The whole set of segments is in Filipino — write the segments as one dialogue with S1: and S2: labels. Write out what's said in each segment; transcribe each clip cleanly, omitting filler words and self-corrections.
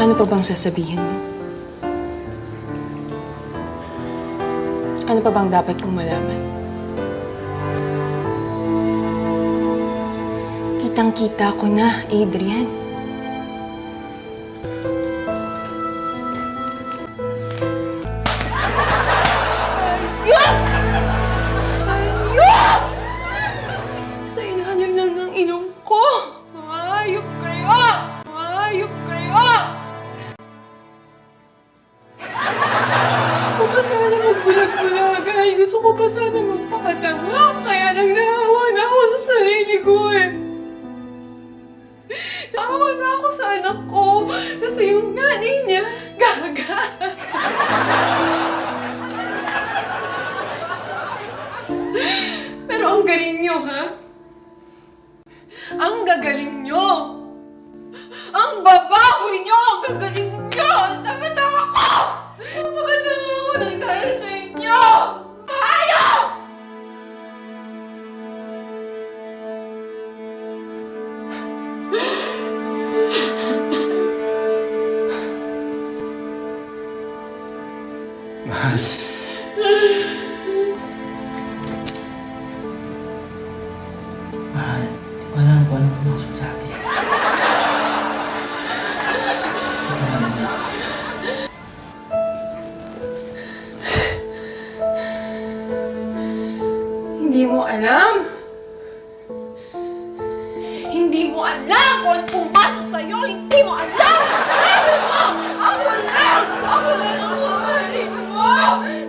S1: Ano pa bang sasabihin mo? Ano pa bang dapat kong malaman? Kitang-kita ko na, Adrian. Ayok! Ayok! Sa ilalim lang ng ilong ko. Ayok kayo! Ayok kayo! Gusto ko pa sana magbulag-bulagan. Gusto ko pa sana magpakatanga. Kaya nang nahawa na ako sa sarili ko eh. Nahawa na ako sa anak ko. Kasi yung nanay niya, gaga. Pero ang galing nyo, ha? Ang gagaling nyo! Ang bababoy nyo! Ang gagaling nyo! Ang tama-tama ko! Napakatama ako ng dahil sa inyo! Ayaw!
S2: Mahal. Mahal, di ko alam kung anong pumasok sa akin. Ito na lang.
S1: Hindi mo alam? Hindi mo alam kung ano pumasok sa'yo! Hindi mo alam! Sabi mo! Ako lang! Ako lang ang mamahalin mo!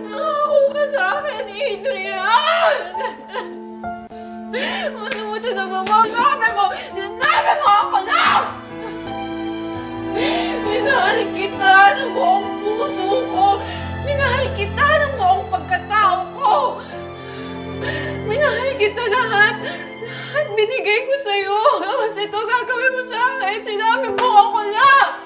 S1: Nangako ka sa akin, Adrian! Ano mo ito nagawa? Sinabi mo! Sinabi mo ako lang! Minahal kita ng buong puso ko! Minahal kita ng buong pagkatao ko! Minahal kita lahat! Lahat binigay ko sa'yo! Tapos ito gagawin mo sa akin! Sinabi mo ako lang!